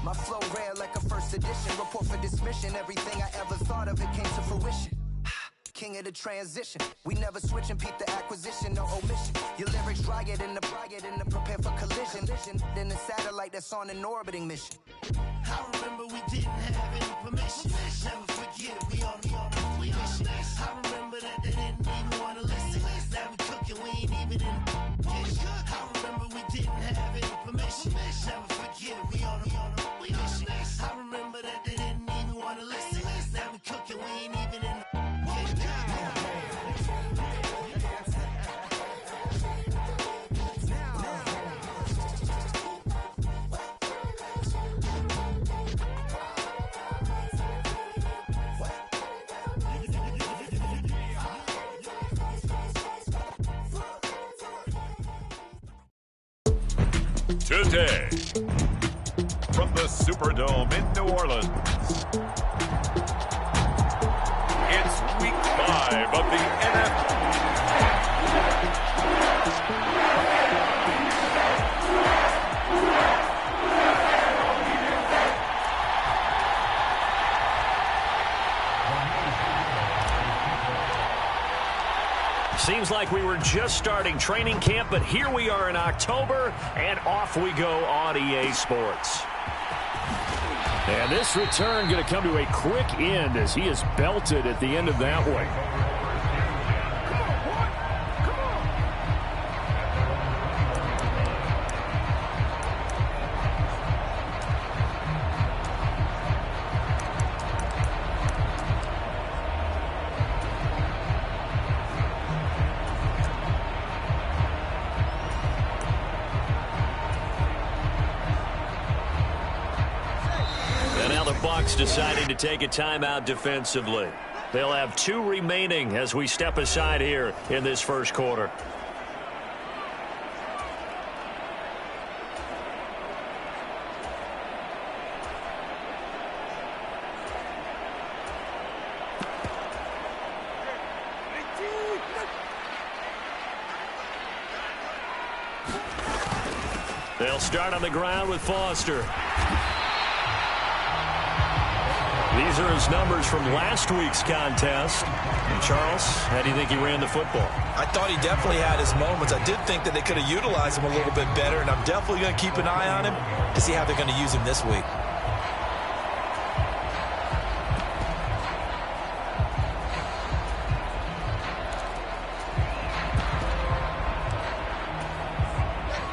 My flow rare like a first edition. Report for dismission. Everything I ever thought of, it came to fruition. King of the transition. We never switch and peep the acquisition, no omission. Your lyrics dry it in the prepare for collision. Then the satellite that's on an orbiting mission. I remember we didn't have any permission. Never forget we on the mission. I remember that they didn't even want to listen. Now we cooking, we ain't even in the kitchen. I remember we didn't have any permission. Never forget we on the mission. I remember that they didn't even want to listen. Now we cooking, we ain't even in the kitchen. Today, from the Superdome in New Orleans, it's Week 5 of the NFL. Seems like we were just starting training camp, but here we are in October, and off we go on EA Sports. And this return going to come to a quick end as he is belted at the end of that one. Deciding to take a timeout defensively. They'll have 2 remaining as we step aside here in this first quarter. They'll start on the ground with Foster. These are his numbers from last week's contest. And Charles, how do you think he ran the football? I thought he definitely had his moments. I did think that they could have utilized him a little bit better, and I'm definitely going to keep an eye on him to see how they're going to use him this week.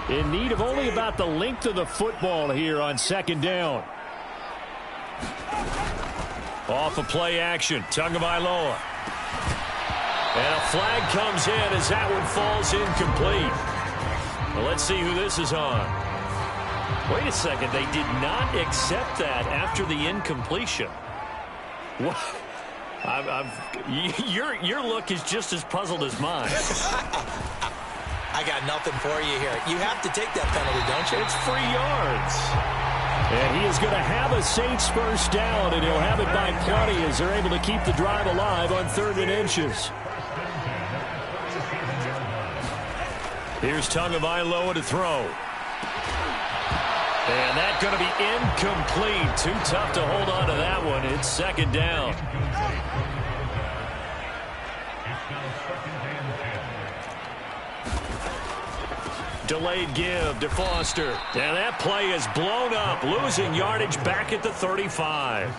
In need of only about the length of the football here on second down. Off of play action, Tagovailoa. And a flag comes in as that one falls incomplete. Well, let's see who this is on. Wait a second, they did not accept that after the incompletion. What? Your look is just as puzzled as mine. I got nothing for you here. You have to take that penalty, don't you? It's free yards. And he is going to have a Saints first down, and he'll have it by plenty as they're able to keep the drive alive on 3rd and inches. Here's Tagovailoa to throw. And that's going to be incomplete. Too tough to hold on to that one. It's second down. Delayed give to Foster. And that play is blown up, losing yardage back at the 35.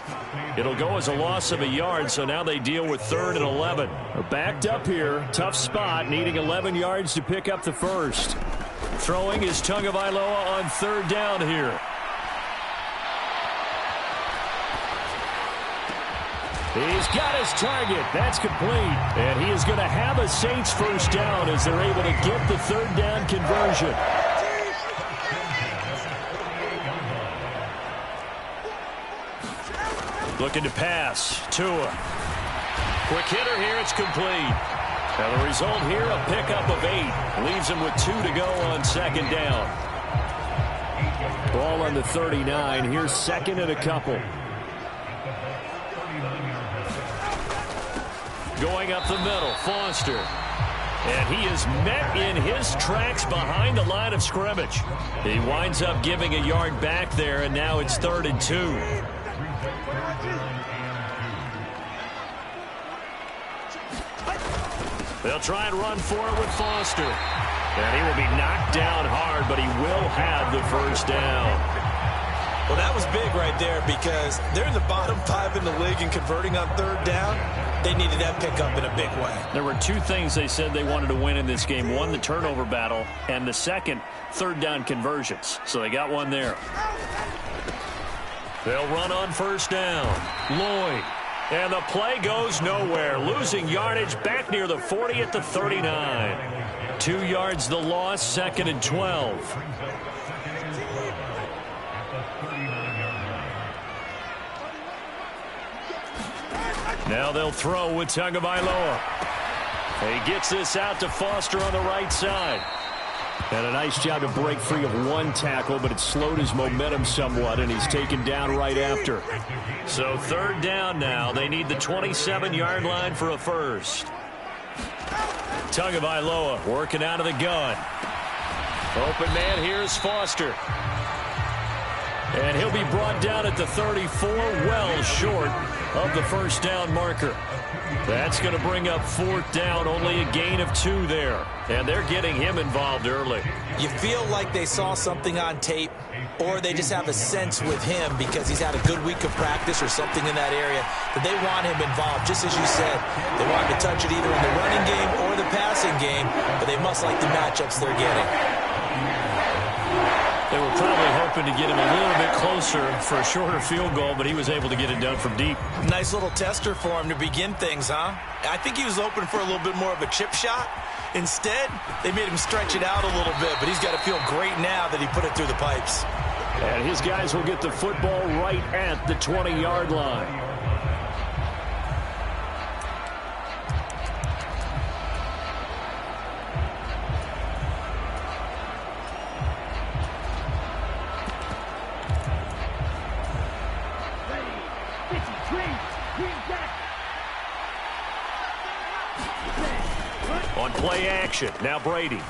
It'll go as a loss of a yard, so now they deal with 3rd and 11. They're backed up here. Tough spot, needing 11 yards to pick up the first. Throwing is Tagovailoa on 3rd down here. He's got his target. That's complete. And he is going to have a Saints first down as they're able to get the 3rd down conversion. Looking to pass. Tua. Quick hitter here. It's complete. Now the result here, a pickup of 8. Leaves him with 2 to go on second down. Ball on the 39. Here's 2nd and a couple. Going up the middle, Foster. And he is met in his tracks behind the line of scrimmage. He winds up giving a yard back there, and now it's 3rd and 2. They'll try and run for it with Foster. And he will be knocked down hard, but he will have the first down. Well, that was big right there because they're in the bottom 5 in the league and converting on 3rd down. They needed that pickup in a big way. There were 2 things they said they wanted to win in this game. One, the turnover battle, and the second, 3rd down conversions. So they got one there. They'll run on 1st down. Lloyd. And the play goes nowhere. Losing yardage back near the 40 at the 39. 2 yards the loss, 2nd and 12. Now they'll throw with Tagovailoa. He gets this out to Foster on the right side. And a nice job to break free of 1 tackle, but it slowed his momentum somewhat, and he's taken down right after. So 3rd down now. They need the 27-yard line for a first. Tagovailoa working out of the gun. Open man, here's Foster. And he'll be brought down at the 34, well short of the first down marker. That's going to bring up 4th down, only a gain of 2 there. And they're getting him involved early. You feel like they saw something on tape, or they just have a sense with him because he's had a good week of practice or something in that area that they want him involved. Just as you said, they want him to touch it either in the running game or the passing game, but they must like the matchups they're getting. They were probably hoping to get him a little bit closer for a shorter field goal, but he was able to get it done from deep. Nice little tester for him to begin things, huh? I think he was open for a little bit more of a chip shot. Instead, they made him stretch it out a little bit, but he's got to feel great now that he put it through the pipes. And his guys will get the football right at the 20-yard line. On play action, now Brady.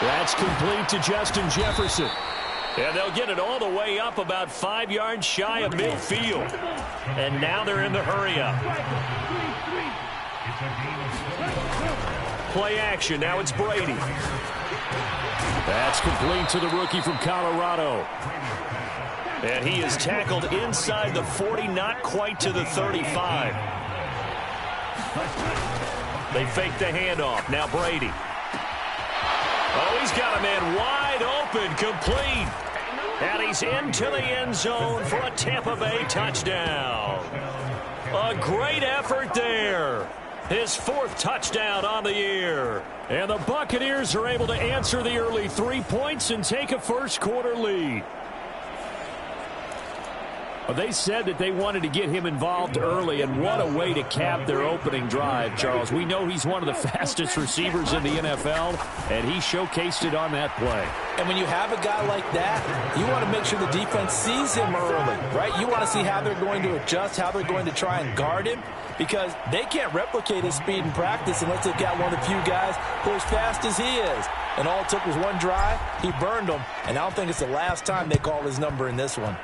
That's complete to Justin Jefferson. And they'll get it all the way up about 5 yards shy of midfield. And now they're in the hurry-up. Play action, now it's Brady. That's complete to the rookie from Colorado. And he is tackled inside the 40, not quite to the 35. They fake the handoff. Now Brady. Oh, he's got a man wide open, complete. And he's into the end zone for a Tampa Bay touchdown. A great effort there. His 4th touchdown on the year. And the Buccaneers are able to answer the early 3 points and take a first-quarter lead. They said that they wanted to get him involved early, and what a way to cap their opening drive, Charles. We know he's one of the fastest receivers in the NFL, and he showcased it on that play. And when you have a guy like that, you want to make sure the defense sees him early, right? You want to see how they're going to adjust, how they're going to try and guard him, because they can't replicate his speed in practice unless they've got one of the few guys who are as fast as he is. And all it took was 1 drive. He burned them, and I don't think it's the last time they call his number in this one.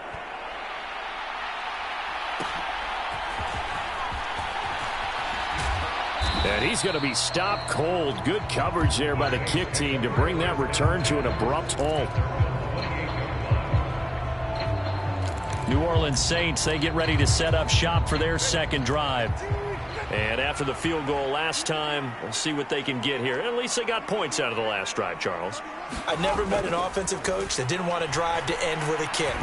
And he's going to be stopped cold. Good coverage there by the kick team to bring that return to an abrupt halt. New Orleans Saints, they get ready to set up shop for their second drive. And after the field goal last time, we'll see what they can get here. At least they got points out of the last drive, Charles. I never met an offensive coach that didn't want to drive to end with a kick.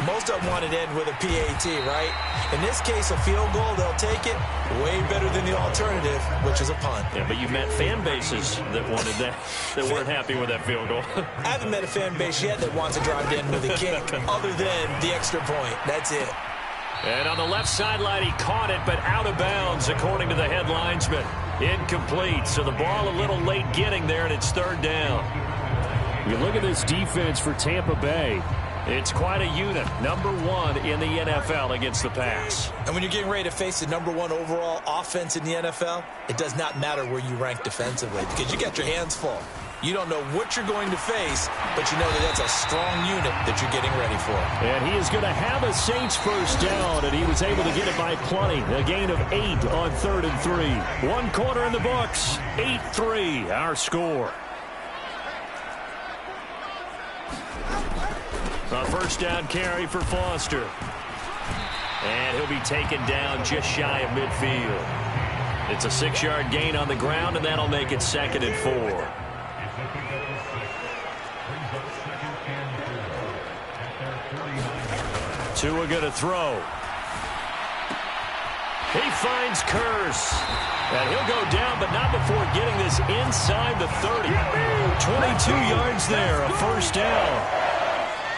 Most of them wanted to end with a PAT, right? In this case, a field goal, they'll take it way better than the alternative, which is a punt. Yeah, but you met fan bases that wanted that, that weren't happy with that field goal. I haven't met a fan base yet that wants to drive to end with a kick, other than the extra point. That's it. And on the left sideline, he caught it, but out of bounds, according to the head linesman. Incomplete, so the ball a little late getting there, and it's 3rd down. You look at this defense for Tampa Bay. It's quite a unit. Number 1 in the NFL against the pass. And when you're getting ready to face the number 1 overall offense in the NFL, it does not matter where you rank defensively because you got your hands full. You don't know what you're going to face, but you know that that's a strong unit that you're getting ready for. And he is going to have a Saints first down, and he was able to get it by plenty. A gain of 8 on 3rd and 3. 1 quarter in the books. 8-3, our score. A first down carry for Foster. And he'll be taken down just shy of midfield. It's a 6-yard gain on the ground, and that'll make it 2nd and 4. Tua going to throw. He finds Curse. And he'll go down, but not before getting this inside the 30. 22 yards there, a first down.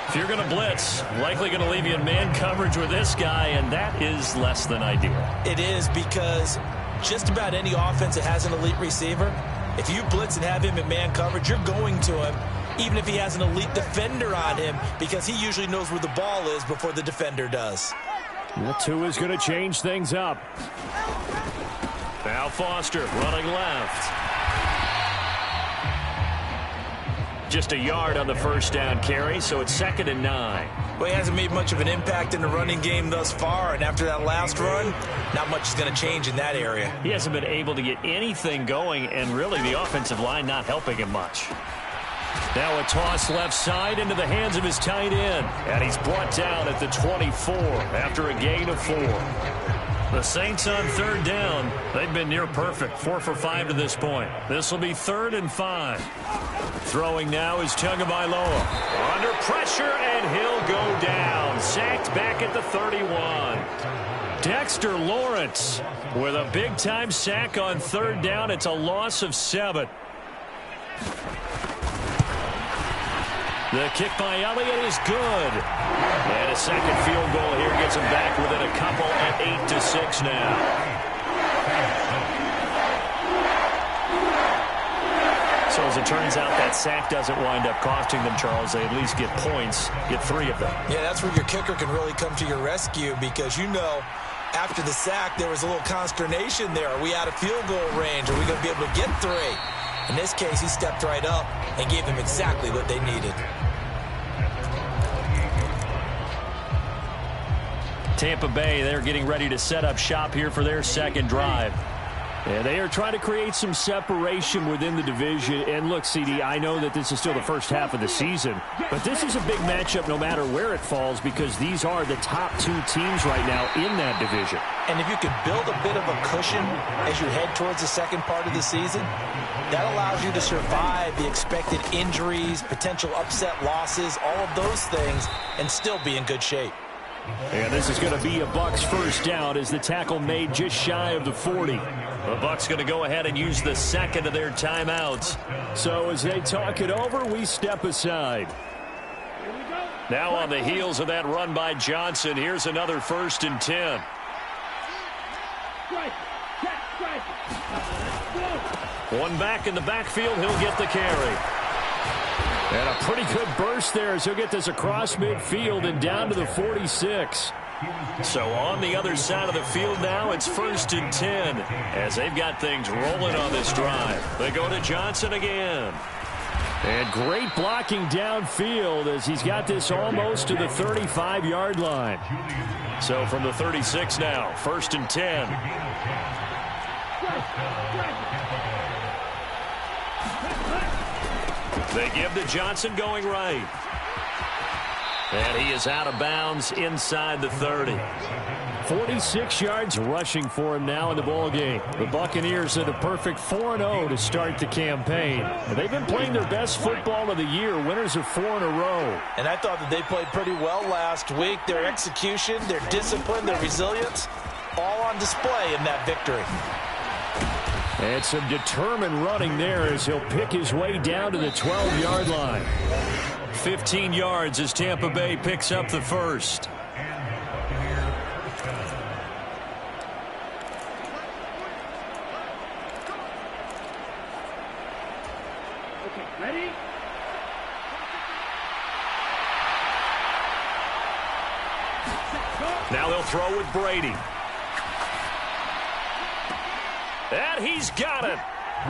If you're going to blitz, likely going to leave you in man coverage with this guy, and that is less than ideal. It is because just about any offense that has an elite receiver, if you blitz and have him in man coverage, you're going to him, even if he has an elite defender on him, because he usually knows where the ball is before the defender does. Tua's going to change things up. Now Foster running left. Just a yard on the first down carry, so it's 2nd and 9. Well, he hasn't made much of an impact in the running game thus far, and after that last run, not much is going to change in that area. He hasn't been able to get anything going, and really the offensive line not helping him much. Now a toss left side into the hands of his tight end, and he's brought down at the 24 after a gain of 4. The Saints on 3rd down. They've been near perfect, 4 for 5 to this point. This will be 3rd and 5. Throwing now is Tagovailoa. Under pressure, and he'll go down. Sacked back at the 31. Dexter Lawrence with a big-time sack on 3rd down. It's a loss of 7. The kick by Elliott is good. And a second field goal here gets him back within a couple at 8-6 now. So as it turns out, that sack doesn't wind up costing them, Charles. They at least get points, get 3 of them. Yeah, that's where your kicker can really come to your rescue because, you know, after the sack, there was a little consternation there. Are we out of field goal range? Are we going to be able to get 3? In this case, he stepped right up and gave them exactly what they needed. Tampa Bay, they're getting ready to set up shop here for their second drive. And they are trying to create some separation within the division. And look, CD, I know that this is still the first half of the season, but this is a big matchup no matter where it falls because these are the top 2 teams right now in that division. And if you could build a bit of a cushion as you head towards the second part of the season, that allows you to survive the expected injuries, potential upset losses, all of those things, and still be in good shape. And this is going to be a Bucs first down as the tackle made just shy of the 40. The Bucs going to go ahead and use the second of their timeouts. So as they talk it over, we step aside. Now on the heels of that run by Johnson, here's another 1st and 10. One back in the backfield, he'll get the carry. And a pretty good burst there as he'll get this across midfield and down to the 46. So on the other side of the field now, it's 1st and 10 as they've got things rolling on this drive. They go to Johnson again. And great blocking downfield as he's got this almost to the 35-yard line. So from the 36 now, 1st and 10. They give to Johnson going right. And he is out of bounds inside the 30. 46 yards rushing for him now in the ballgame. The Buccaneers at a perfect 4-0 to start the campaign. And they've been playing their best football of the year, winners of 4 in a row. And I thought that they played pretty well last week. Their execution, their discipline, their resilience, all on display in that victory. And some determined running there as he'll pick his way down to the 12-yard line. 15 yards as Tampa Bay picks up the first. Now they'll throw with Brady. And he's got it.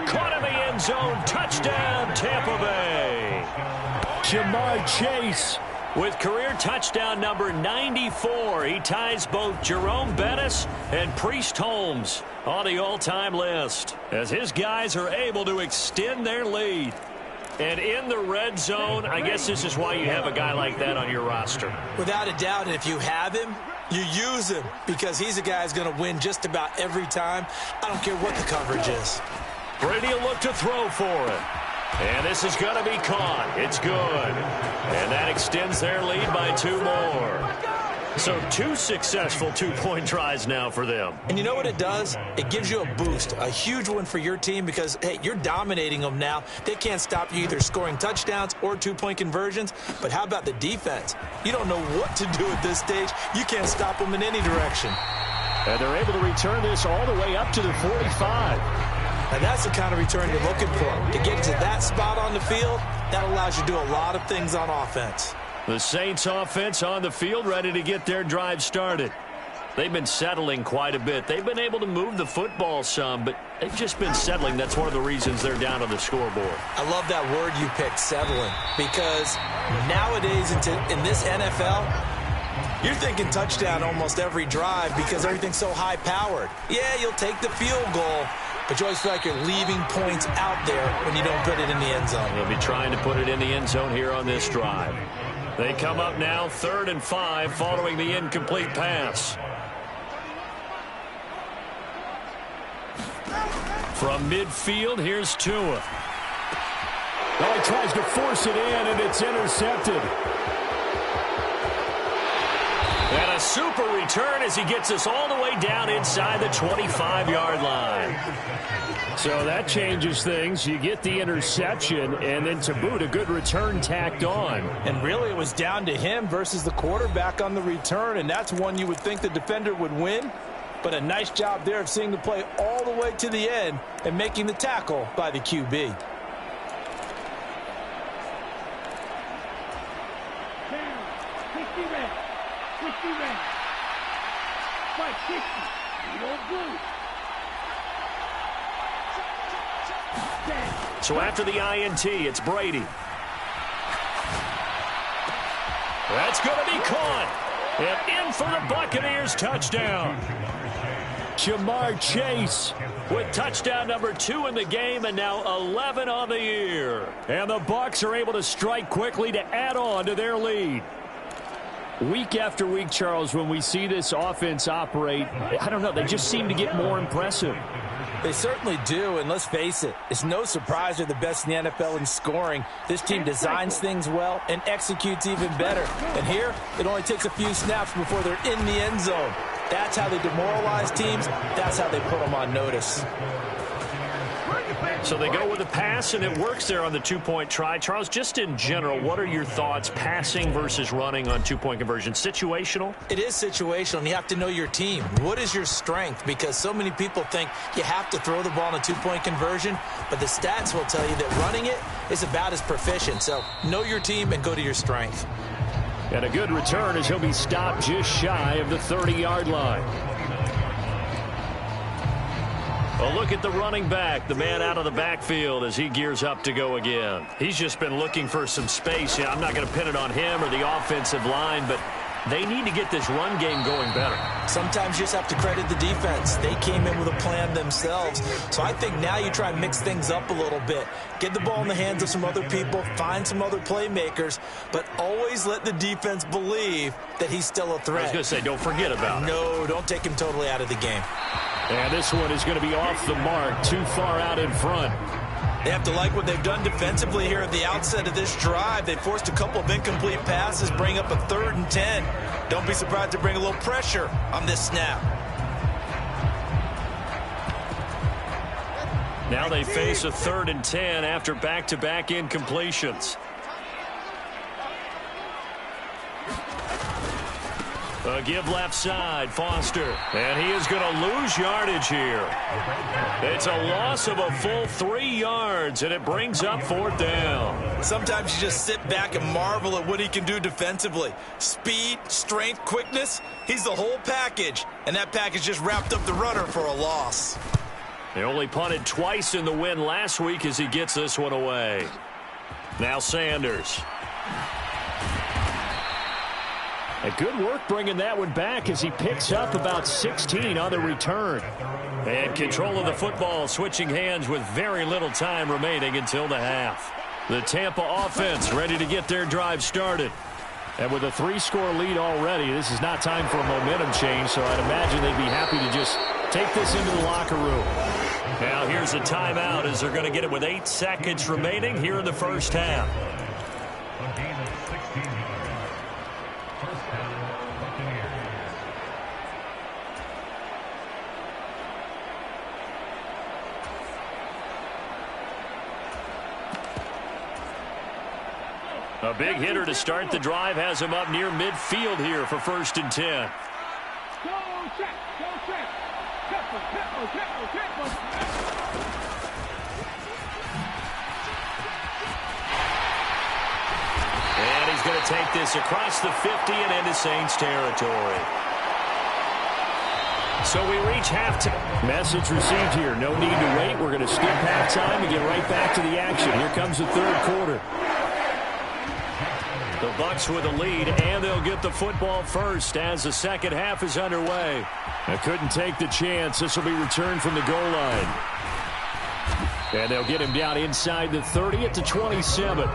Caught in the end zone. Touchdown, Tampa Bay. Ja'Marr Chase with career touchdown number 94. He ties both Jerome Bettis and Priest Holmes on the all-time list as his guys are able to extend their lead. And in the red zone, I guess this is why you have a guy like that on your roster. Without a doubt, and if you have him, you use him because he's a guy who's going to win just about every time. I don't care what the coverage is. Brady will look to throw for it. And this is going to be caught. It's good. And that extends their lead by 2 more. So 2 successful two-point tries now for them. And you know what it does? It gives you a boost, a huge one for your team because, hey, you're dominating them now. They can't stop you either scoring touchdowns or two-point conversions. But how about the defense? You don't know what to do at this stage. You can't stop them in any direction. And they're able to return this all the way up to the 45. And that's the kind of return you're looking for. To get to that spot on the field, that allows you to do a lot of things on offense. The Saints offense on the field ready to get their drive started. They've been settling quite a bit. They've been able to move the football some, but they've just been settling. That's one of the reasons they're down on the scoreboard. I love that word you picked, settling, because nowadays in this NFL, you're thinking touchdown almost every drive because everything's so high-powered. Yeah, you'll take the field goal, but you always feel like you're leaving points out there when you don't put it in the end zone. They'll be trying to put it in the end zone here on this drive. They come up now 3rd and 5 following the incomplete pass. From midfield, here's Tua. Well, he tries to force it in, and it's intercepted. And a super return as he gets us all the way down inside the 25-yard line. So that changes things. You get the interception, and then to boot, a good return tacked on. And really, it was down to him versus the quarterback on the return, and that's one you would think the defender would win. But a nice job there of seeing the play all the way to the end and making the tackle by the QB. So after the INT, it's Brady. That's going to be caught. And in for the Buccaneers touchdown. Ja'Marr Chase with touchdown number 2 in the game and now 11 on the year. And the Bucs are able to strike quickly to add on to their lead. Week after week, Charles, when we see this offense operate, I don't know, they just seem to get more impressive. They certainly do, and let's face it, it's no surprise they're the best in the NFL in scoring. This team designs things well and executes even better. And here, it only takes a few snaps before they're in the end zone. That's how they demoralize teams. That's how they put them on notice. So they go with a pass, and it works there on the 2-point try. Charles, just in general, what are your thoughts passing versus running on 2-point conversion? Situational? It is situational, and you have to know your team. What is your strength? Because so many people think you have to throw the ball in a 2-point conversion, but the stats will tell you that running it is about as proficient. So know your team and go to your strength. And a good return as he'll be stopped just shy of the 30-yard line. Well, look at the running back, the man out of the backfield as he gears up to go again. He's just been looking for some space. Yeah, I'm not going to pin it on him or the offensive line, but they need to get this run game going better. Sometimes you just have to credit the defense. They came in with a plan themselves. So I think now you try and mix things up a little bit. Get the ball in the hands of some other people, find some other playmakers, but always let the defense believe that he's still a threat. I was going to say, don't forget about it. No, don't take him totally out of the game. And this one is going to be off the mark, too far out in front. They have to like what they've done defensively here at the outset of this drive. They forced a couple of incomplete passes, bring up a 3rd and 10. Don't be surprised to bring a little pressure on this snap. Now they face a 3rd and 10 after back-to-back incompletions. A give left side, Foster. And he is going to lose yardage here. It's a loss of a full 3 yards, and it brings up 4th down. Sometimes you just sit back and marvel at what he can do defensively. Speed, strength, quickness, he's the whole package. And that package just wrapped up the runner for a loss. They only punted twice in the win last week as he gets this one away. Now Sanders. A good work bringing that one back as he picks up about 16 on the return. And control of the football, switching hands with very little time remaining until the half. The Tampa offense ready to get their drive started. And with a 3-score lead already, this is not time for a momentum change, so I'd imagine they'd be happy to just take this into the locker room. Now here's a timeout as they're going to get it with 8 seconds remaining here in the first half. A big hitter to start the drive has him up near midfield here for 1st and 10. And he's going to take this across the 50 and into Saints territory. So we reach halftime. Message received here. No need to wait. We're going to skip halftime and get right back to the action. Here comes the 3rd quarter. The Bucs with a lead, and they'll get the football first as the second half is underway. I couldn't take the chance. This will be returned from the goal line. And they'll get him down inside the 30 at the 27.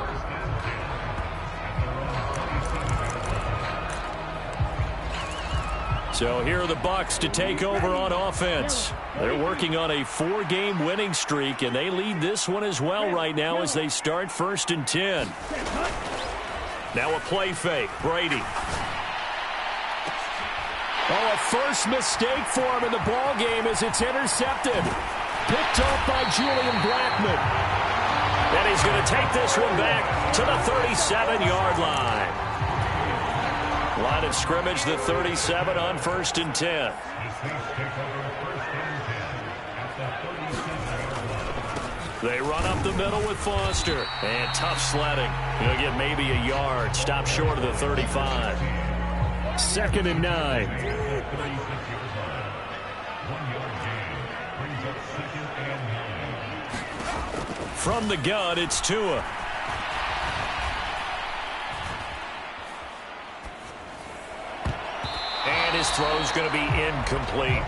So here are the Bucs to take over on offense. They're working on a 4-game winning streak, and they lead this one as well right now as they start 1st and 10. Now a play fake. Brady. Oh, a first mistake for him in the ball game as it's intercepted. Picked off by Julian Blackmon. And he's going to take this one back to the 37-yard line. Line of scrimmage, the 37 on 1st and 10. They run up the middle with Foster. And tough sledding. He'll get maybe a yard. Stop short of the 35. 2nd and 9. From the gun, it's Tua. And his throw's going to be incomplete.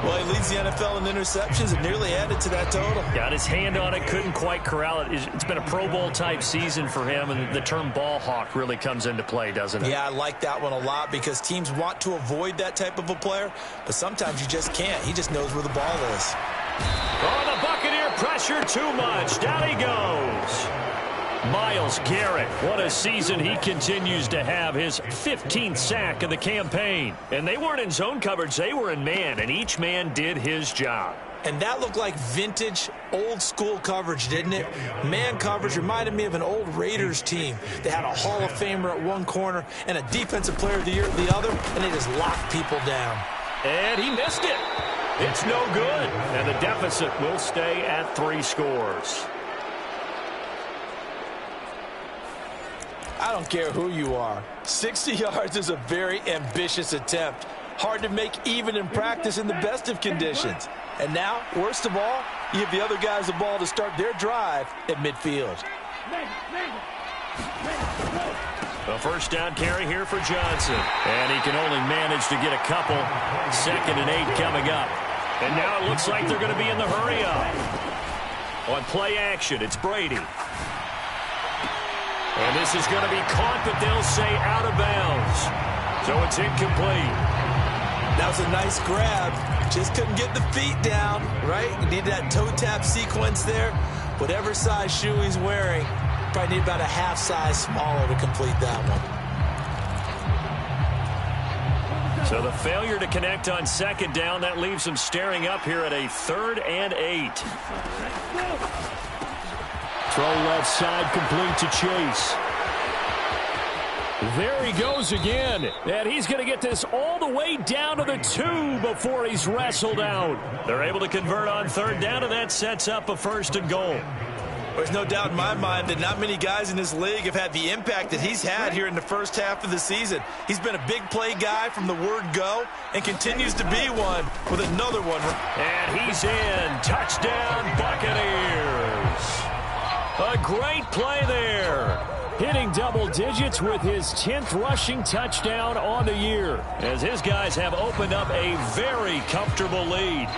Well, he leads the NFL in interceptions and nearly added to that total. Got his hand on it, couldn't quite corral it. It's been a Pro Bowl-type season for him, and the term ball hawk really comes into play, doesn't it? Yeah, I like that one a lot because teams want to avoid that type of a player, but sometimes you just can't. He just knows where the ball is. Oh, the Buccaneer pressure too much. Down he goes. Myles Garrett, what a season he continues to have. His 15th sack of the campaign. And they weren't in zone coverage, they were in man, and each man did his job. And that looked like vintage, old-school coverage, didn't it? Man coverage reminded me of an old Raiders team. They had a Hall of Famer at one corner and a Defensive Player of the Year at the other, and they just locked people down. And he missed it. It's no good. And the deficit will stay at 3 scores. I don't care who you are. 60 yards is a very ambitious attempt. Hard to make even in practice in the best of conditions. And now, worst of all, you give the other guys the ball to start their drive at midfield. A first down carry here for Johnson. And he can only manage to get a couple. 2nd and 8 coming up. And now it looks like they're going to be in the hurry up. On play action, it's Brady. And this is going to be caught, but they'll say out of bounds. So it's incomplete. That was a nice grab. Just couldn't get the feet down, right? You need that toe tap sequence there. Whatever size shoe he's wearing, probably need about a half size smaller to complete that one. So the failure to connect on 2nd down, that leaves them staring up here at a 3rd and 8. Throw left side complete to Chase. There he goes again, and he's going to get this all the way down to the 2 before he's wrestled out. They're able to convert on third down, and that sets up a 1st and goal. There's no doubt in my mind that not many guys in this league have had the impact that he's had here in the first half of the season. He's been a big play guy from the word go and continues to be one with another one. And he's in. Touchdown, Buccaneers. A great play there. Hitting double digits with his 10th rushing touchdown on the year, as his guys have opened up a very comfortable lead.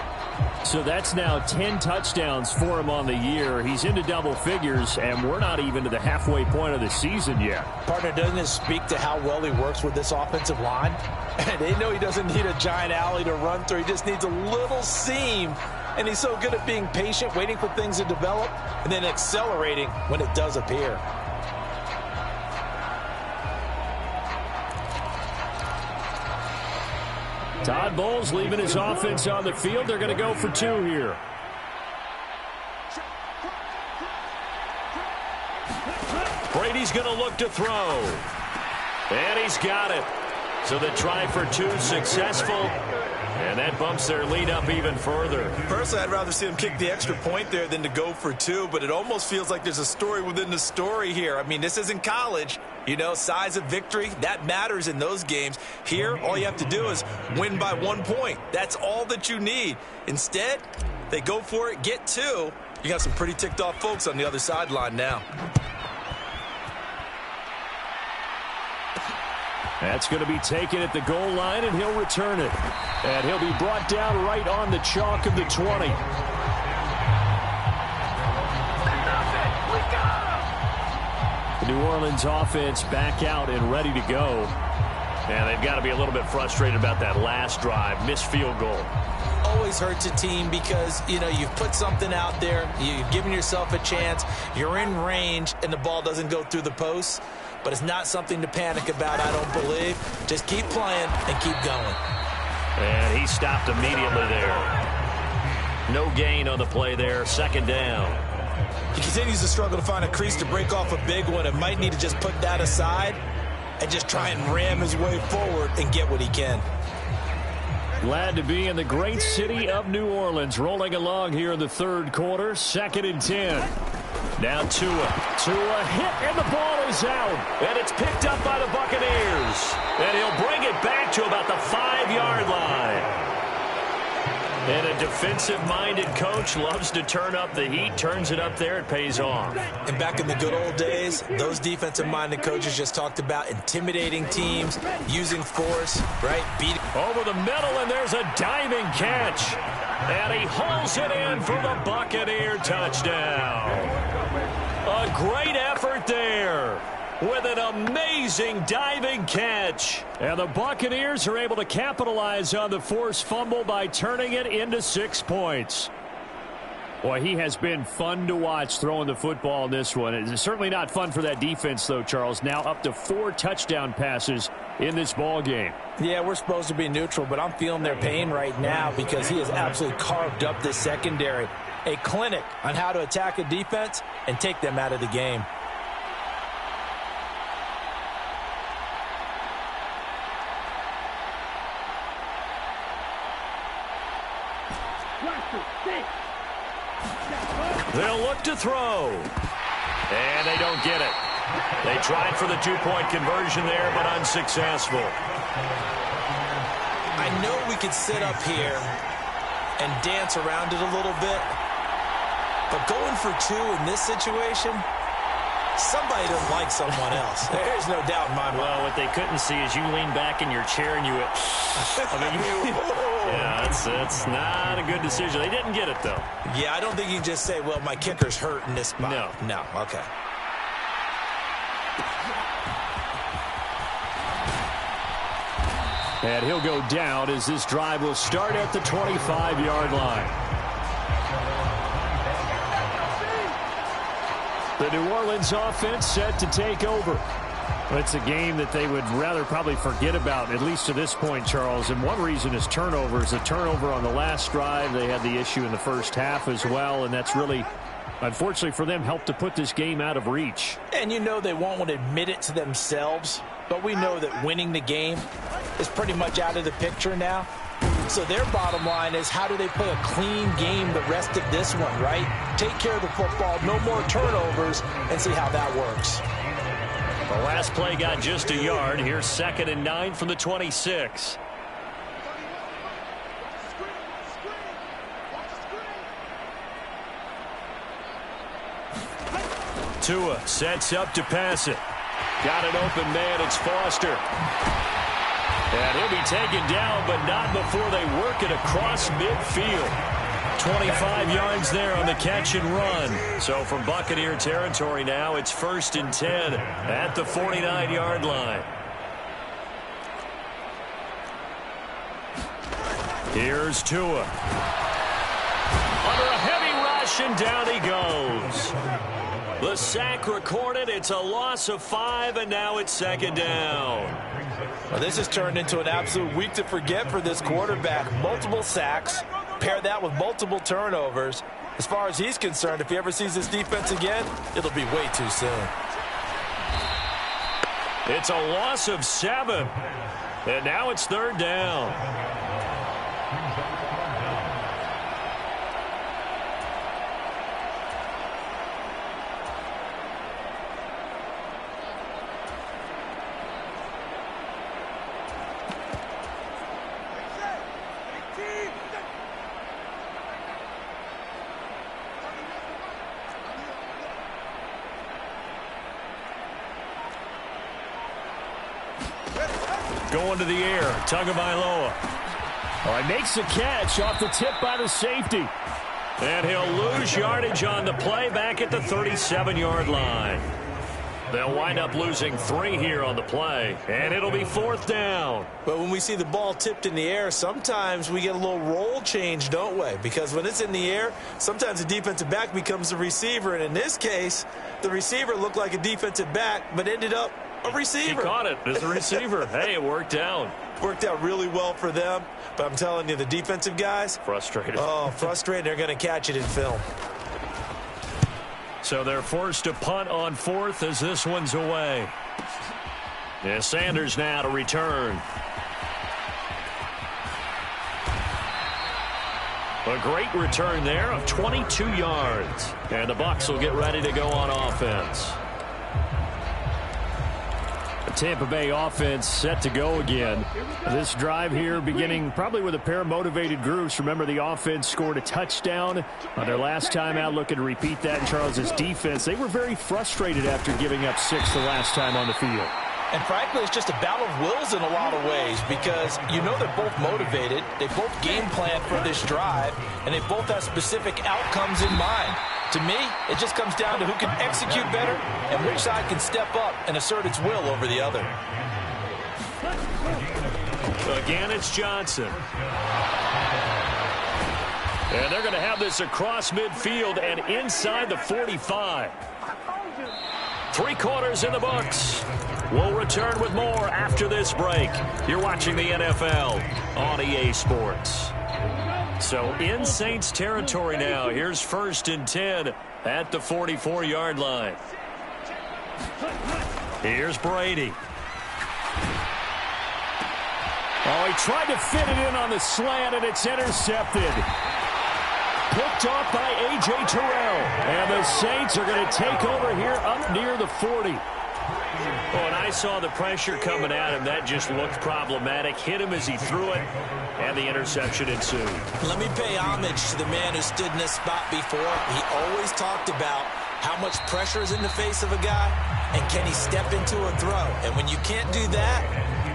So that's now 10 touchdowns for him on the year. He's into double figures, and we're not even to the halfway point of the season yet. Partner, doesn't it speak to how well he works with this offensive line? And they know he doesn't need a giant alley to run through. He just needs a little seam. And he's so good at being patient, waiting for things to develop, and then accelerating when it does appear. Todd Bowles leaving his offense on the field. They're going to go for 2 here. Brady's going to look to throw. And he's got it. So the try for 2 successful. And that bumps their lead up even further. Personally, I'd rather see him kick the extra point there than to go for 2, but it almost feels like there's a story within the story here. I mean, this isn't college. You know, size of victory, that matters in those games. Here, all you have to do is win by 1 point. That's all that you need. Instead, they go for it, get 2. You got some pretty ticked off folks on the other sideline now. That's going to be taken at the goal line, and he'll return it. And he'll be brought down right on the chalk of the 20. The New Orleans offense back out and ready to go. And they've got to be a little bit frustrated about that last drive, missed field goal. Always hurts a team because, you know, you've put something out there, you've given yourself a chance, you're in range, and the ball doesn't go through the posts. But it's not something to panic about, I don't believe. Just keep playing and keep going. And he stopped immediately there. No gain on the play there, 2nd down. He continues to struggle to find a crease to break off a big one and might need to just put that aside and just try and ram his way forward and get what he can. Glad to be in the great city of New Orleans, rolling along here in the 3rd quarter, 2nd and 10. Now Tua. Tua hit, and the ball is out. And it's picked up by the Buccaneers. And he'll bring it back to about the 5-yard line. And a defensive-minded coach loves to turn up the heat, turns it up there, it pays off. And back in the good old days, those defensive-minded coaches just talked about intimidating teams, using force, right? Over the middle, and there's a diving catch. And he hauls it in for the Buccaneer touchdown. A great effort there with an amazing diving catch. And the Buccaneers are able to capitalize on the forced fumble by turning it into 6 points. Boy, he has been fun to watch throwing the football in this one. It's certainly not fun for that defense, though, Charles. Now up to 4 touchdown passes in this ball game. Yeah, we're supposed to be neutral, but I'm feeling their pain right now because he has absolutely carved up this secondary. A clinic on how to attack a defense and take them out of the game. They'll look to throw. And they don't get it. They tried for the 2-point conversion there, but unsuccessful. I know we could sit up here and dance around it a little bit, but going for 2 in this situation, somebody doesn't like someone else. There's no doubt in my mind. Well, what they couldn't see is you lean back in your chair and you went, yeah, it's not a good decision. They didn't get it, though. Yeah, I don't think you can just say, well, my kicker's hurt in this spot. No, okay. And he'll go down as this drive will start at the 25-yard line. The New Orleans offense set to take over. It's a game that they would rather probably forget about, at least to this point, Charles. And one reason is turnovers. The turnover on the last drive, they had the issue in the first half as well, and that's really, unfortunately for them, helped to put this game out of reach. And you know they won't want to admit it to themselves, but we know that winning the game is pretty much out of the picture now. So their bottom line is, how do they play a clean game the rest of this one, right? Take care of the football, no more turnovers, and see how that works. The last play got just a yard. Here's 2nd and 9 from the 26. Tua sets up to pass it. Got an open man. It's Foster. And he'll be taken down, but not before they work it across midfield. 25 yards there on the catch and run. So from Buccaneer territory now, it's 1st and 10 at the 49-yard line. Here's Tua. Under a heavy rush, and down he goes. The sack recorded. It's a loss of 5, and now it's 2nd down. Well, this has turned into an absolute week to forget for this quarterback. Multiple sacks, pair that with multiple turnovers. As far as he's concerned, if he ever sees this defense again, it'll be way too soon. It's a loss of 7, and now it's 3rd down. Going to the air, Tagovailoa. Oh, he makes the catch off the tip by the safety. And he'll lose yardage on the play back at the 37-yard line. They'll wind up losing 3 here on the play, and it'll be 4th down. But when we see the ball tipped in the air, sometimes we get a little roll change, don't we? Because when it's in the air, sometimes the defensive back becomes the receiver. And in this case, the receiver looked like a defensive back, but ended up a receiver. He caught it as a receiver. Hey, it worked out. Worked out really well for them. But I'm telling you, the defensive guys, frustrated. Oh, frustrated. They're going to catch it in film. So they're forced to punt on 4th as this one's away. And Sanders now to return. A great return there of 22 yards. And the Bucs will get ready to go on offense. The Tampa Bay offense set to go again. This drive here beginning probably with a pair of motivated groups. Remember, the offense scored a touchdown on their last time out. Looking to repeat that in Charles' defense. They were very frustrated after giving up 6 the last time on the field. And frankly, it's just a battle of wills in a lot of ways, because you know they're both motivated, they both game plan for this drive, and they both have specific outcomes in mind. To me, it just comes down to who can execute better and which side can step up and assert its will over the other. Again, it's Johnson. And they're going to have this across midfield and inside the 45. 3 quarters in the books. We'll return with more after this break. You're watching the NFL on EA Sports. So in Saints territory now. Here's 1st and 10 at the 44-yard line. Here's Brady. Oh, he tried to fit it in on the slant, and it's intercepted. Picked off by A.J. Terrell. And the Saints are going to take over here up near the 40. Oh, and I saw the pressure coming at him. That just looked problematic. Hit him as he threw it, and the interception ensued. Let me pay homage to the man who stood in this spot before. He always talked about how much pressure is in the face of a guy, and can he step into a throw. And when you can't do that,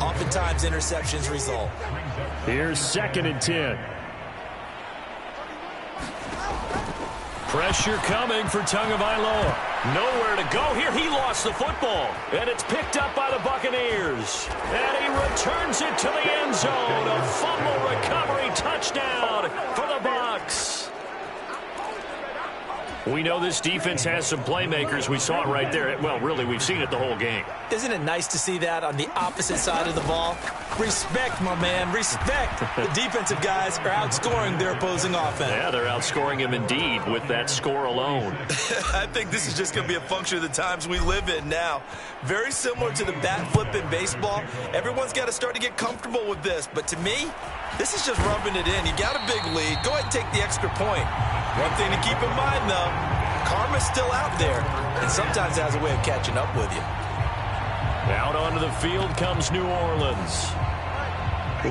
oftentimes interceptions result. Here's 2nd and 10. Pressure coming for Tagovailoa. Nowhere to go here. He lost the football. And it's picked up by the Buccaneers. And he returns it to the end zone. A fumble recovery touchdown for the Bucs. We know this defense has some playmakers. We saw it right there. Well, really, we've seen it the whole game. Isn't it nice to see that on the opposite side of the ball? Respect, my man. Respect. The defensive guys are outscoring their opposing offense. Yeah, they're outscoring him indeed with that score alone. I think this is just going to be a function of the times we live in now. Very similar to the bat flip in baseball. Everyone's got to start to get comfortable with this. But to me, this is just rubbing it in. You got a big lead. Go ahead and take the extra point. One thing to keep in mind, though, karma's still out there, and sometimes it has a way of catching up with you. Out onto the field comes New Orleans.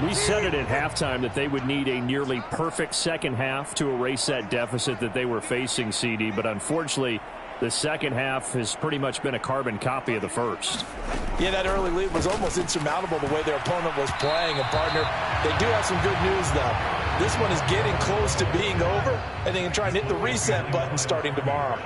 We said it at halftime that they would need a nearly perfect second half to erase that deficit that they were facing, CD. But unfortunately, the second half has pretty much been a carbon copy of the first. Yeah, that early lead was almost insurmountable the way their opponent was playing. And, partner, they do have some good news, though. This one is getting close to being over, and they can try and hit the reset button starting tomorrow.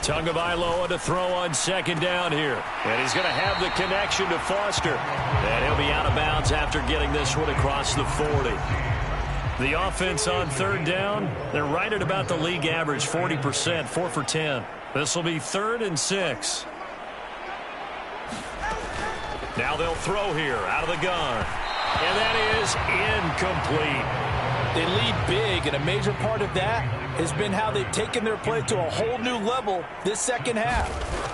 Tagovailoa to throw on second down here. And he's going to have the connection to Foster. And he'll be out of bounds after getting this one across the 40. The offense on third down, they're right at about the league average, 40%, 4 for 10. This will be 3rd and 6. Now they'll throw here out of the gun. And that is incomplete. They lead big, and a major part of that has been how they've taken their play to a whole new level this second half.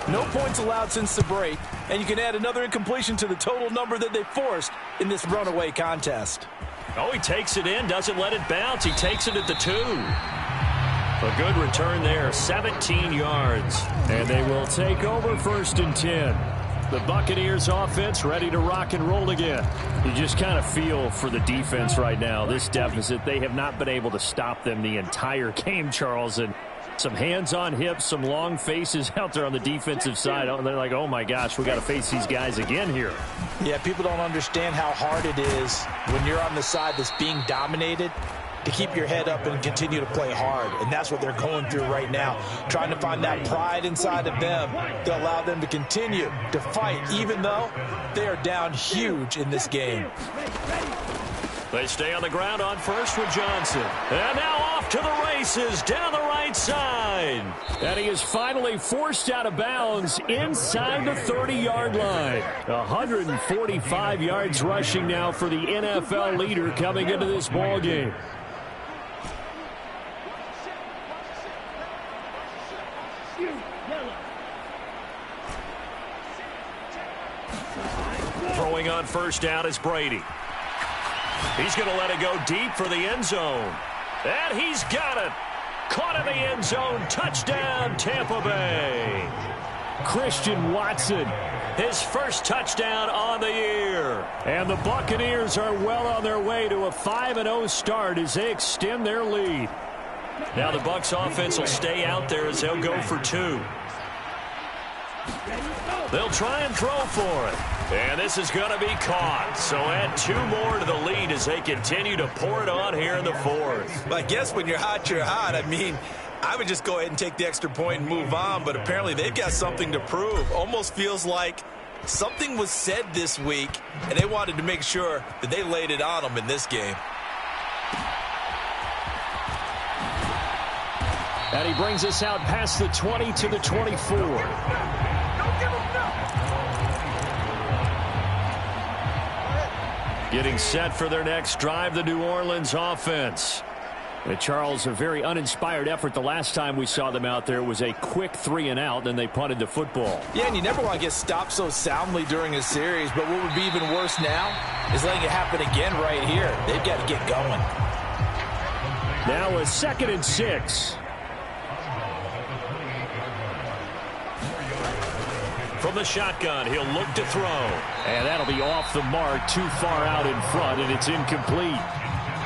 No points allowed since the break, and you can add another incompletion to the total number that they forced in this runaway contest. Oh, he takes it in, doesn't let it bounce. He takes it at the 2. A good return there, 17 yards. And they will take over 1st and 10. The Buccaneers offense ready to rock and roll again. You just kind of feel for the defense right now. This deficit, they have not been able to stop them the entire game, Charles. And some hands on hips, some long faces out there on the defensive side. They're like, oh my gosh, we got to face these guys again here. Yeah, people don't understand how hard it is when you're on the side that's being dominated to keep your head up and continue to play hard. And that's what they're going through right now, trying to find that pride inside of them to allow them to continue to fight, even though they are down huge in this game. They stay on the ground on first with Johnson. And now off to the races down the right side. And he is finally forced out of bounds inside the 30-yard line. 145 yards rushing now for the NFL leader coming into this ball game. Throwing on first down is Brady. He's going to let it go deep for the end zone. And he's got it. Caught in the end zone. Touchdown, Tampa Bay. Christian Watson, his first touchdown on the year. And the Buccaneers are well on their way to a 5-0 start as they extend their lead. Now the Bucs offense will stay out there as they'll go for 2. They'll try and throw for it. And this is going to be caught. So add 2 more to the lead as they continue to pour it on here in the 4th. Well, I guess when you're hot, you're hot. I mean, I would just go ahead and take the extra point and move on. But apparently they've got something to prove. Almost feels like something was said this week, and they wanted to make sure that they laid it on them in this game. And he brings us out past the 20 to the 24. Getting set for their next drive, the New Orleans offense. And Charles, a very uninspired effort. The last time we saw them out there was a quick 3-and-out, and they punted the football. Yeah, and you never want to get stopped so soundly during a series, but what would be even worse now is letting it happen again right here. They've got to get going. Now a 2nd and 6. From the shotgun, he'll look to throw. And that'll be off the mark, too far out in front, and it's incomplete.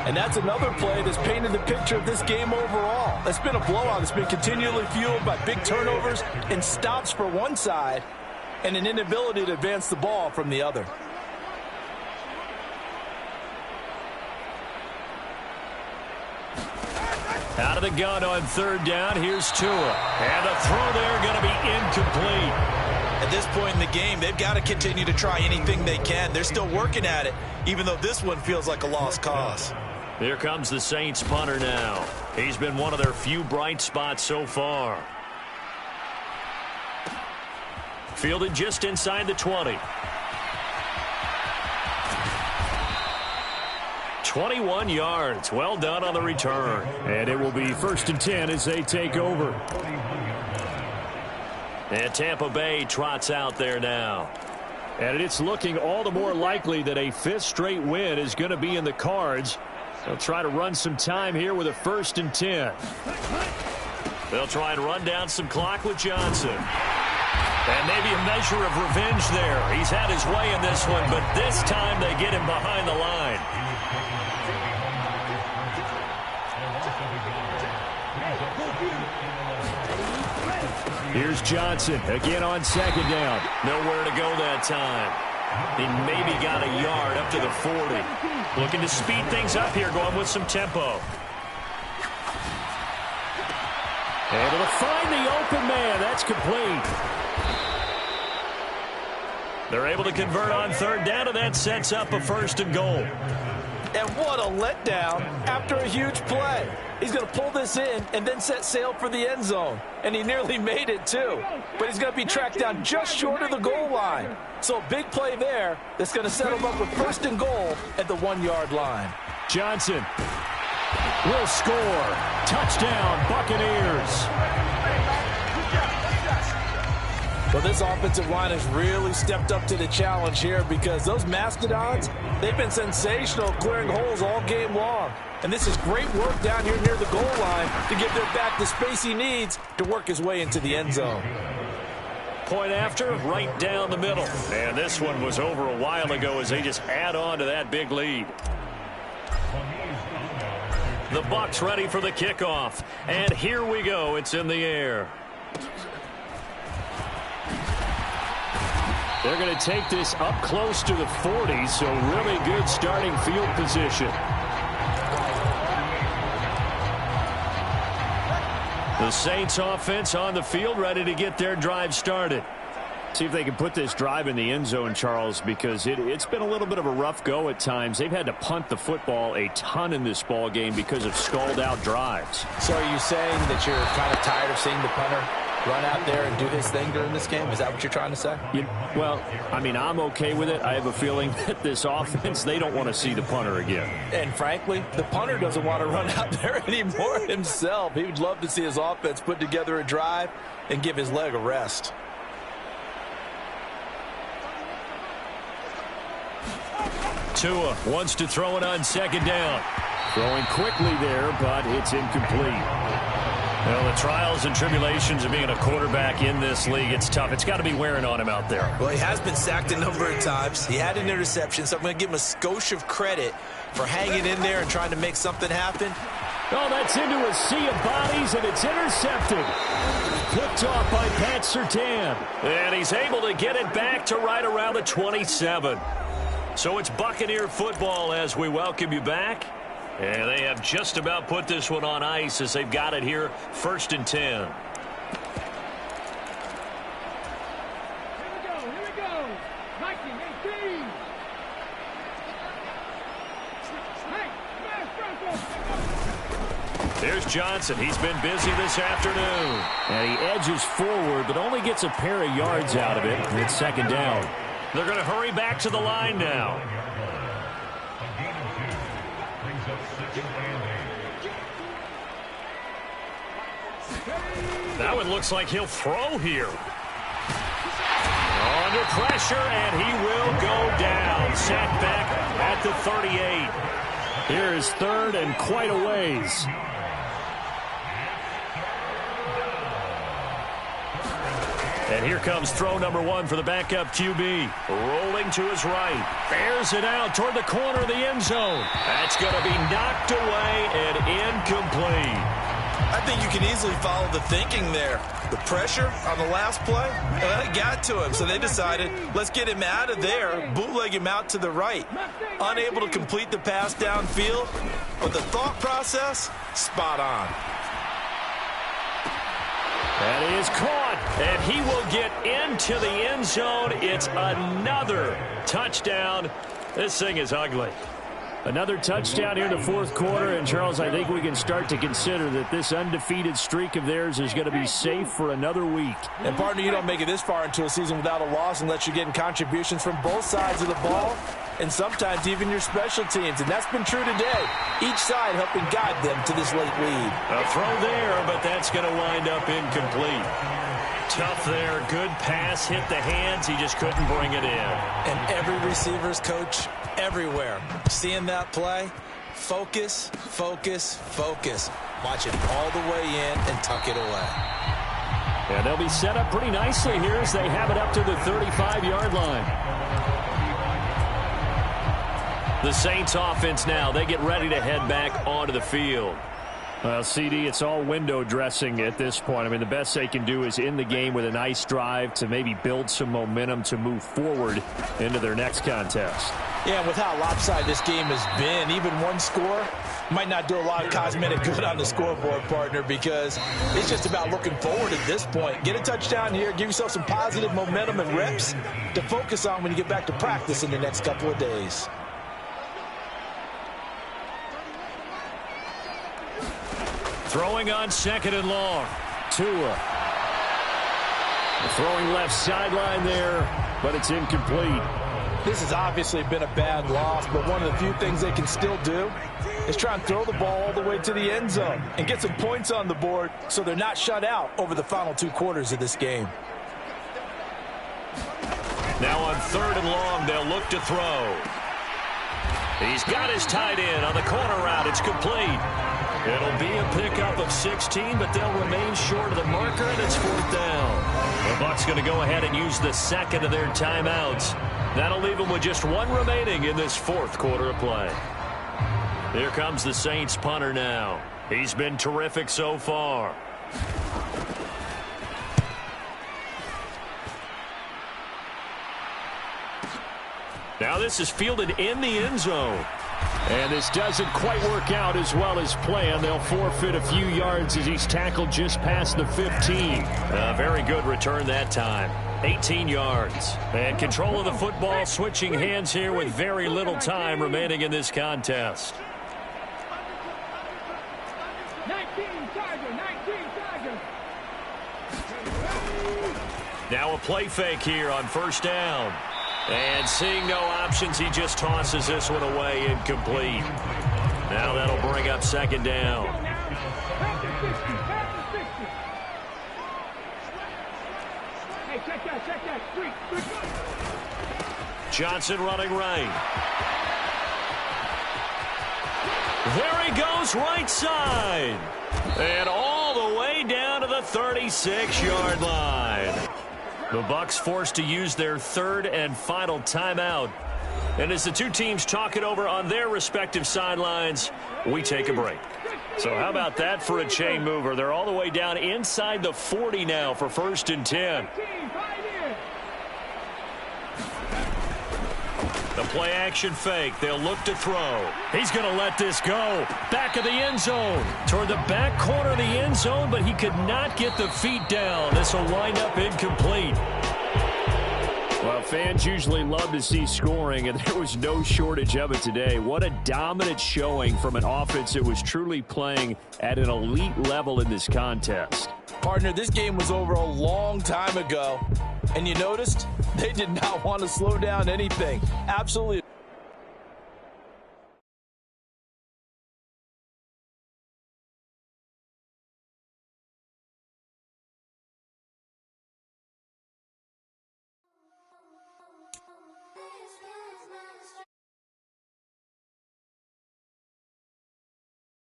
And that's another play that's painted the picture of this game overall. It's been a blowout. It's been continually fueled by big turnovers and stops for one side and an inability to advance the ball from the other. Out of the gun on 3rd down, here's Tua. And the throw there going to be incomplete. At this point in the game, they've got to continue to try anything they can. They're still working at it, even though this one feels like a lost cause. Here comes the Saints punter now. He's been one of their few bright spots so far. Fielded just inside the 20. 21 yards. Well done on the return. And it will be 1st and 10 as they take over. And Tampa Bay trots out there now. And it's looking all the more likely that a 5th straight win is going to be in the cards. They'll try to run some time here with a 1st and 10. They'll try and run down some clock with Johnson. And maybe a measure of revenge there. He's had his way in this one, but this time they get him behind the line. Here's Johnson again on 2nd down. Nowhere to go that time. He maybe got a yard up to the 40. Looking to speed things up here, going with some tempo. Able to find the open man. That's complete. They're able to convert on 3rd down, and that sets up a 1st and goal. And what a letdown after a huge play. He's going to pull this in and then set sail for the end zone. And he nearly made it, too. But he's going to be tracked down just short of the goal line. So a big play there that's going to set him up with 1st and goal at the 1-yard line. Johnson will score. Touchdown, Buccaneers. Well, this offensive line has really stepped up to the challenge here because those Mastodons, they've been sensational clearing holes all game long. And this is great work down here near the goal line to give their back the space he needs to work his way into the end zone. Point after, right down the middle. And this one was over a while ago as they just add on to that big lead. The Bucs ready for the kickoff. And here we go. It's in the air. They're going to take this up close to the 40, so really good starting field position. The Saints offense on the field ready to get their drive started. See if they can put this drive in the end zone, Charles, because it's been a little bit of a rough go at times. They've had to punt the football a ton in this ball game because of stalled-out drives. So are you saying that you're kind of tired of seeing the punter run out there and do his thing during this game? Is that what you're trying to say? Well, I mean, I'm okay with it. I have a feeling that this offense, they don't want to see the punter again. And frankly, the punter doesn't want to run out there anymore himself. He would love to see his offense put together a drive and give his leg a rest. Tua wants to throw it on 2nd down. Throwing quickly there, but it's incomplete. Well, the trials and tribulations of being a quarterback in this league, it's tough. It's got to be wearing on him out there. Well, he has been sacked a number of times. He had an interception, so I'm going to give him a skosh of credit for hanging in there and trying to make something happen. Oh, that's into a sea of bodies, and it's intercepted. Picked off by Pat Surtain. And he's able to get it back to right around the 27. So it's Buccaneer football as we welcome you back. And they have just about put this one on ice as they've got it here, 1st and 10. Here we go. 1918. There's Johnson. He's been busy this afternoon. And he edges forward, but only gets a pair of yards out of it. And it's 2nd down. They're going to hurry back to the line now. That one looks like he'll throw here. Under pressure, and he will go down. Sacked back at the 38. Here is 3rd and quite a ways. And here comes throw number 1 for the backup QB. Rolling to his right. Bears it out toward the corner of the end zone. That's going to be knocked away and incomplete. I think you can easily follow the thinking there. The pressure on the last play, that got to him. So they decided, let's get him out of there, bootleg him out to the right. Unable to complete the pass downfield, but the thought process, spot on. That is caught, and he will get into the end zone. It's another touchdown. This thing is ugly. Another touchdown here in the fourth quarter, and Charles, I think we can start to consider that this undefeated streak of theirs is going to be safe for another week. And partner, you don't make it this far into a season without a loss unless you're getting contributions from both sides of the ball and sometimes even your special teams, and that's been true today. Each side helping guide them to this late lead. A throw there, but that's going to wind up incomplete. Tough there, good pass, hit the hands, he just couldn't bring it in. And every receiver's coach everywhere, seeing that play, focus, focus, focus. Watch it all the way in and tuck it away. And they'll be set up pretty nicely here as they have it up to the 35-yard line. The Saints offense now, they get ready to head back onto the field. Well, CD, it's all window dressing at this point. I mean, the best they can do is end the game with a nice drive to maybe build some momentum to move forward into their next contest. Yeah, with how lopsided this game has been, even one score might not do a lot of cosmetic good on the scoreboard, partner, because it's just about looking forward at this point. Get a touchdown here, give yourself some positive momentum and reps to focus on when you get back to practice in the next couple of days. Throwing on second and long. Tua. Throwing left sideline there, but it's incomplete. This has obviously been a bad loss, but one of the few things they can still do is try and throw the ball all the way to the end zone and get some points on the board so they're not shut out over the final 2 quarters of this game. Now on third and long, they'll look to throw. He's got his tight end on the corner route. It's complete. It'll be a pickup of 16, but they'll remain short of the marker, and it's fourth down. The Bucs going to go ahead and use the second of their timeouts. That'll leave them with just one remaining in this fourth quarter of play. Here comes the Saints punter now. He's been terrific so far. Now this is fielded in the end zone. And this doesn't quite work out as well as planned. They'll forfeit a few yards as he's tackled just past the 15. Very good return that time. 18 yards. And control of the football, switching hands here with very little time remaining in this contest. 19 Tiger. Now a play fake here on first down. And seeing no options, he just tosses this one away, incomplete. Now that'll bring up second down. Hey, check that. Johnson running right. There he goes, right side. And all the way down to the 36-yard line. The Bucs forced to use their third and final timeout. And as the two teams talk it over on their respective sidelines, we take a break. So how about that for a chain mover? They're all the way down inside the 40 now for first and 10. The play action fake. They'll look to throw. He's going to let this go. Back of the end zone. Toward the back corner of the end zone, but he could not get the feet down. This will wind up incomplete. Well, fans usually love to see scoring, and there was no shortage of it today. What a dominant showing from an offense that was truly playing at an elite level in this contest. Partner, this game was over a long time ago, and you noticed they did not want to slow down anything. Absolutely.